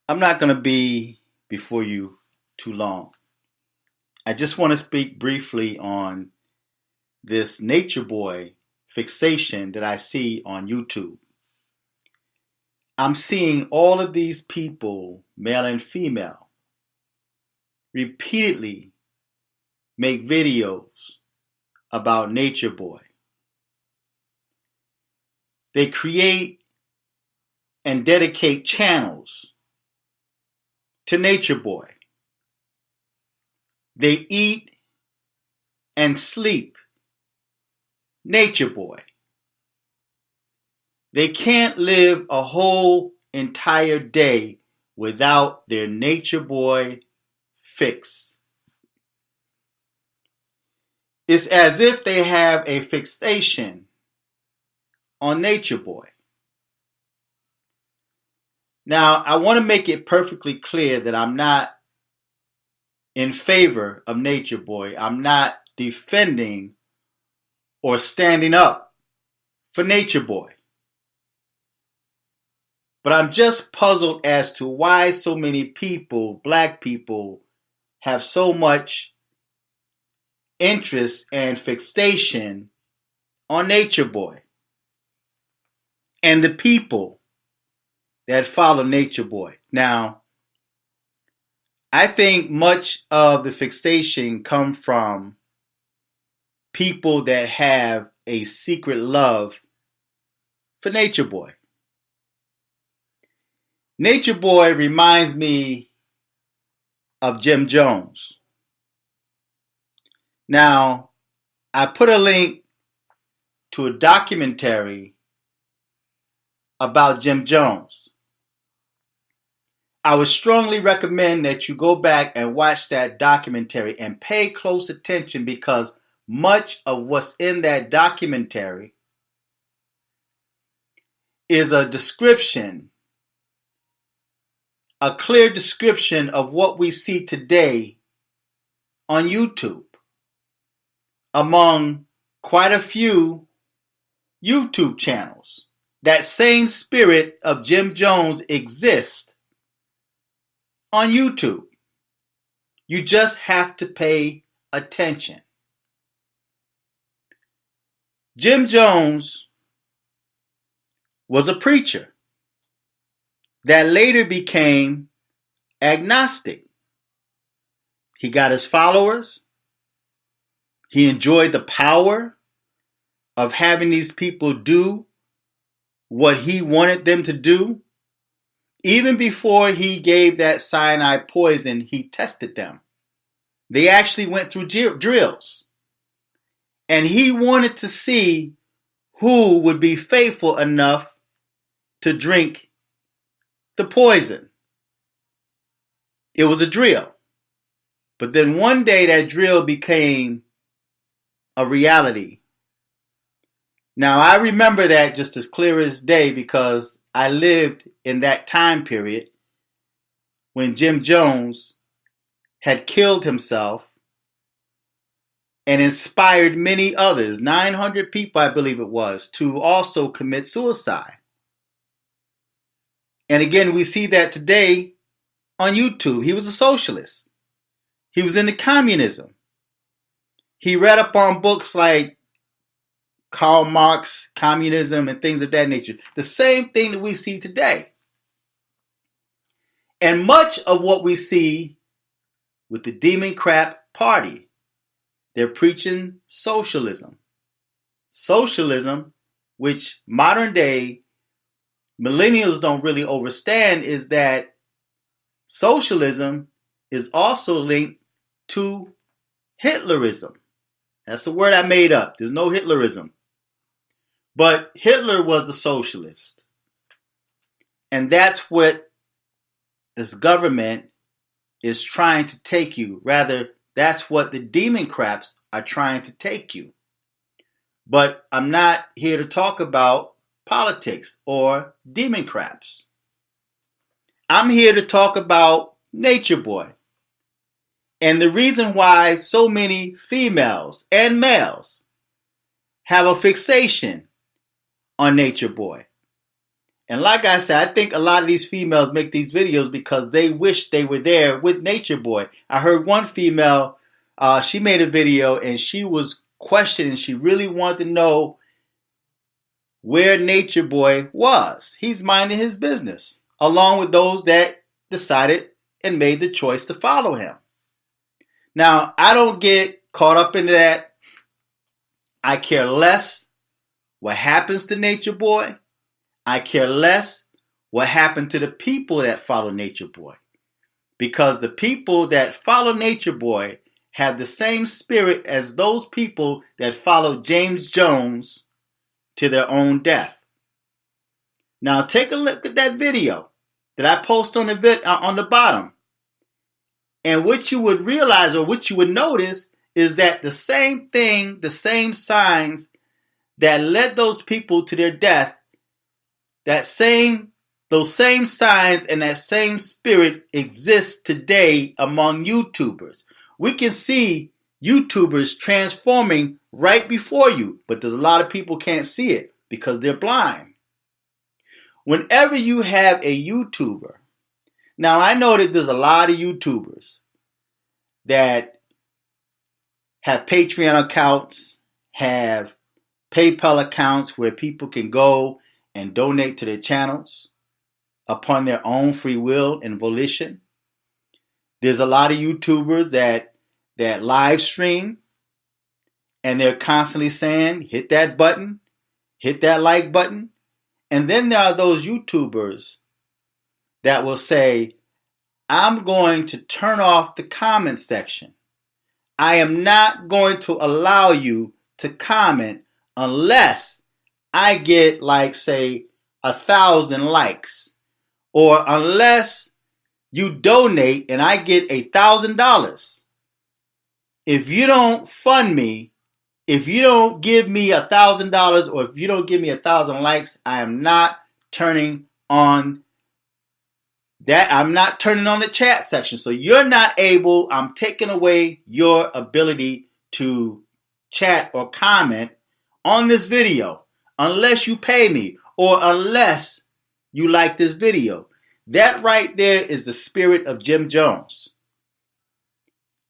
I'm not going to be before you too long. I just want to speak briefly on this nature boy fixation that I see on YouTube. I'm seeing all of these people, male and female, repeatedly make videos about nature boy. They create and dedicate channels to nature boy. They eat and sleep nature boy. They can't live a whole entire day without their nature boy fix. It's as if they have a fixation on nature boy. Now, I want to make it perfectly clear that I'm not in favor of nature boy. I'm not defending or standing up for nature boy. But I'm just puzzled as to why so many people, black people, have so much interest and fixation on nature boy and the people that follow nature boy. Now, I think much of the fixation comes from people that have a secret love for nature boy. Nature boy reminds me of Jim Jones. Now, I put a link to a documentary about Jim Jones. I would strongly recommend that you go back and watch that documentary and pay close attention, because much of what's in that documentary is a description, a clear description of what we see today on YouTube among quite a few YouTube channels. That same spirit of Jim Jones exists on YouTube. You just have to pay attention. Jim Jones was a preacher that later became agnostic. He got his followers. He enjoyed the power of having these people do what he wanted them to do. Even before he gave that cyanide poison, he tested them. They actually went through drills. And he wanted to see who would be faithful enough to drink the poison. It was a drill. But then one day that drill became a reality. Now, I remember that just as clear as day, because I lived in that time period when Jim Jones had killed himself and inspired many others, 900 people I believe it was, to also commit suicide. And again, we see that today on YouTube. He was a socialist. He was into communism. He read up on books like Karl Marx, communism, and things of that nature. The same thing that we see today. And much of what we see with the Demon Crap Party, they're preaching socialism. Socialism, which modern day millennials don't really understand, is that socialism is also linked to Hitlerism. That's a word I made up. There's no Hitlerism. But Hitler was a socialist. And that's what this government is trying to take you. Rather, that's what the demon craps are trying to take you. But I'm not here to talk about politics or demon craps. I'm here to talk about nature boy. And the reason why so many females and males have a fixation on nature boy. And like I said, I think a lot of these females make these videos because they wish they were there with Nature Boy. I heard one female, she made a video and she was questioning. She really wanted to know where Nature Boy was. He's minding his business, along with those that decided and made the choice to follow him. Now, I don't get caught up into that. I care less what happens to Nature Boy. I care less what happened to the people that follow Nature Boy. Because the people that follow Nature Boy have the same spirit as those people that followed James Jones to their own death. Now take a look at that video that I post on the bottom. And what you would realize, or what you would notice, is that the same thing, the same signs that led those people to their death, those same signs and that same spirit exists today among YouTubers. We can see YouTubers transforming right before you, but there's a lot of people can't see it because they're blind. Whenever you have a YouTuber, now I know that there's a lot of YouTubers that have Patreon accounts, have PayPal accounts where people can go and donate to their channels upon their own free will and volition. There's a lot of YouTubers that live stream and they're constantly saying, hit that button, hit that like button. And then there are those YouTubers that will say, I'm going to turn off the comment section. I am not going to allow you to comment unless I get, like, say, 1,000 likes, or unless you donate and I get $1,000. If you don't fund me, if you don't give me $1,000, or if you don't give me 1,000 likes, I am not turning on that. I'm not turning on the chat section. So you're not able, I'm taking away your ability to chat or comment on this video unless you pay me or unless you like this video. That right there is the spirit of Jim Jones.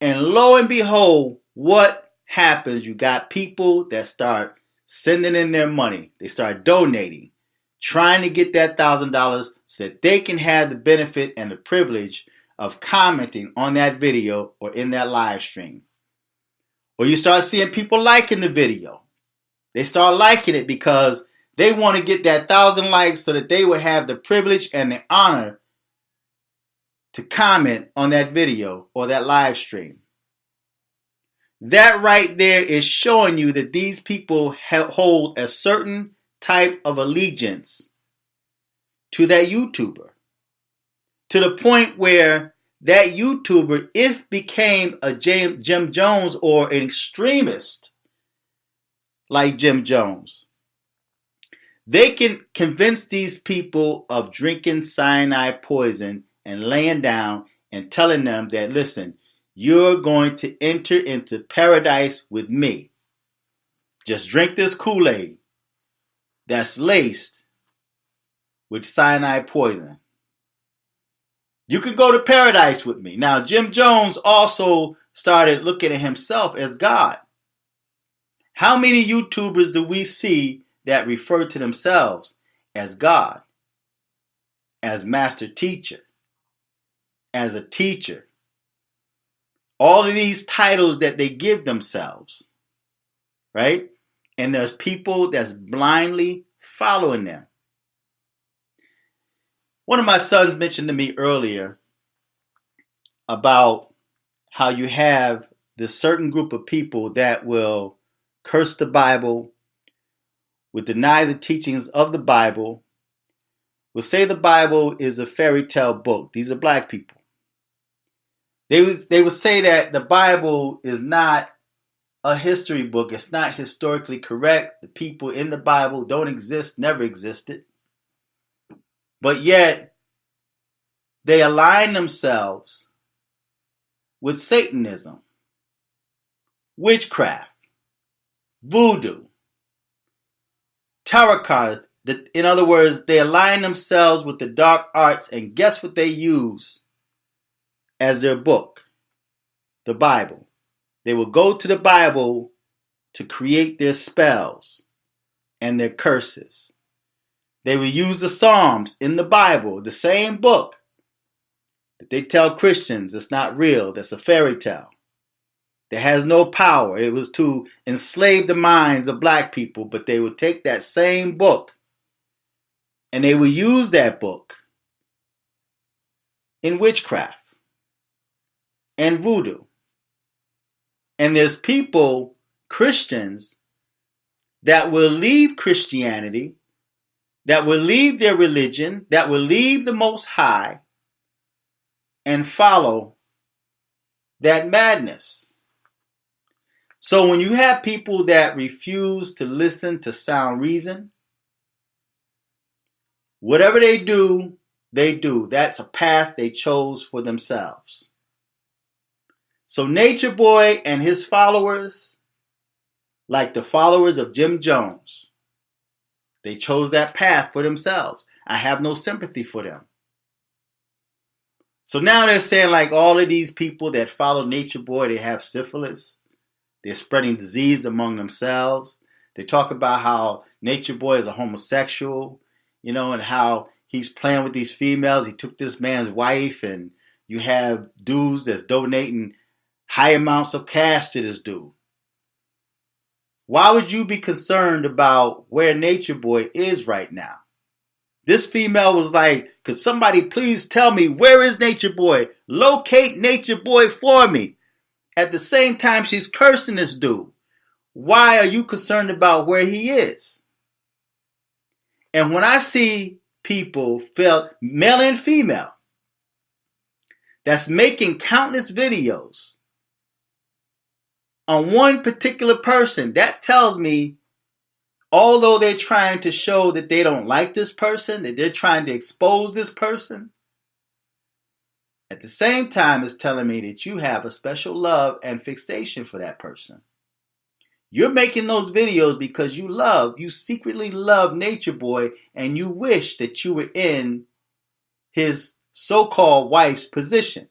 And lo and behold, what happens? You got people that start sending in their money. They start donating, trying to get that $1,000 so that they can have the benefit and the privilege of commenting on that video or in that live stream. Or you start seeing people liking the video. They start liking it because they want to get that 1,000 likes so that they will have the privilege and the honor to comment on that video or that live stream. That right there is showing you that these people hold a certain type of allegiance to that YouTuber, to the point where that YouTuber, if became a Jim Jones or an extremist like Jim Jones, they can convince these people of drinking cyanide poison and laying down and telling them that, listen, you're going to enter into paradise with me. Just drink this Kool-Aid that's laced with cyanide poison. You could go to paradise with me. Now, Jim Jones also started looking at himself as God. How many YouTubers do we see that refer to themselves as God, as master teacher, as a teacher? All of these titles that they give themselves, right? And there's people that's blindly following them. One of my sons mentioned to me earlier about how you have this certain group of people that will curse the Bible, will deny the teachings of the Bible, will say the Bible is a fairy tale book. These are black people. They would say that the Bible is not a history book. It's not historically correct. The people in the Bible don't exist, never existed. But yet, they align themselves with Satanism, witchcraft, voodoo, tarot cards. In other words, they align themselves with the dark arts, and guess what they use as their book? The Bible. They will go to the Bible to create their spells and their curses. They will use the Psalms in the Bible, the same book that they tell Christians it's not real, that's a fairy tale, that has no power. It was to enslave the minds of black people, but they would take that same book and they will use that book in witchcraft and voodoo. And there's people, Christians, that will leave Christianity, that will leave their religion, that will leave the Most High and follow that madness. So when you have people that refuse to listen to sound reason, whatever they do, they do. That's a path they chose for themselves. So Nature Boy and his followers, like the followers of Jim Jones, they chose that path for themselves. I have no sympathy for them. So now they're saying like all of these people that follow Nature Boy, they have syphilis. They're spreading disease among themselves. They talk about how Nature Boy is a homosexual, and how he's playing with these females. He took this man's wife, and you have dudes that's donating high amounts of cash to this dude. Why would you be concerned about where Nature Boy is right now? This female was like, could somebody please tell me where is Nature Boy? Locate Nature Boy for me. At the same time, she's cursing this dude. Why are you concerned about where he is? And when I see people, male and female, that's making countless videos on one particular person, that tells me, although they're trying to show that they don't like this person, that they're trying to expose this person, at the same time it's telling me that you have a special love and fixation for that person. You're making those videos because you secretly love Nature Boy, and you wish that you were in his so-called wife's position.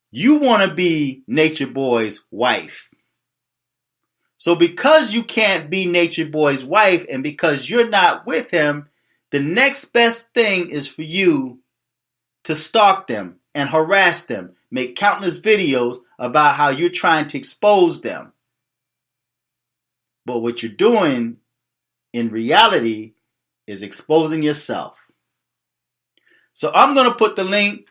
You want to be Nature Boy's wife. So because you can't be Nature Boy's wife and because you're not with him, the next best thing is for you to stalk them and harass them, make countless videos about how you're trying to expose them. But what you're doing in reality is exposing yourself. So I'm going to put the link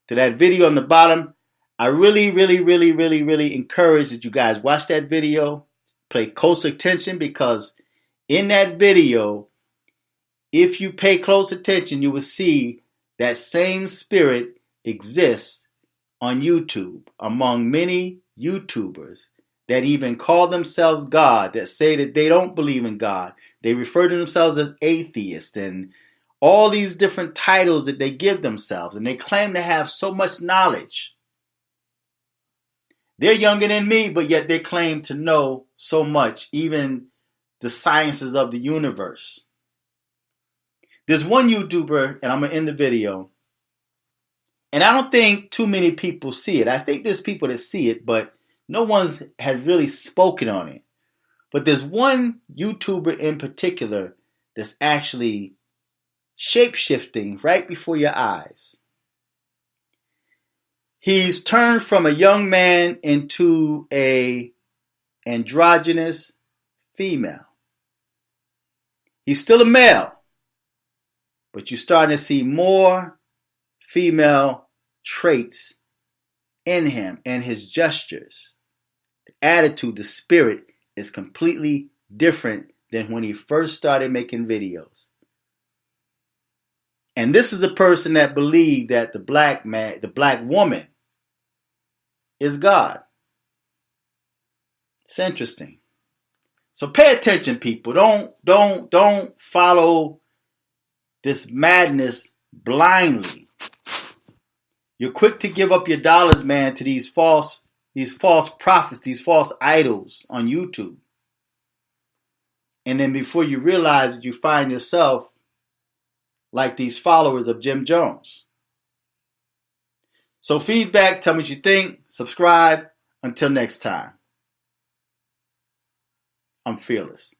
to that video on the bottom. I really, really, really, really, really encourage that you guys watch that video. Pay close attention, because in that video, if you pay close attention, you will see that same spirit exists on YouTube among many YouTubers that even call themselves God, that say that they don't believe in God. They refer to themselves as atheists and all these different titles that they give themselves, and they claim to have so much knowledge. They're younger than me, but yet they claim to know so much, even the sciences of the universe. There's one YouTuber, and I'm going to end the video, and I don't think too many people see it. I think there's people that see it, but no one has really spoken on it. But there's one YouTuber in particular that's actually shape-shifting right before your eyes. He's turned from a young man into a androgynous female. He's still a male, but you're starting to see more female traits in him and his gestures. The attitude, the spirit is completely different than when he first started making videos. And this is a person that believed that the black woman is God. It's interesting. So pay attention, people. Don't follow this madness blindly. You're quick to give up your dollars, man, to these false prophets, these false idols on YouTube. And then before you realize it, you find yourself like these followers of Jim Jones. So feedback, tell me what you think, subscribe. Until next time, I'm fearless.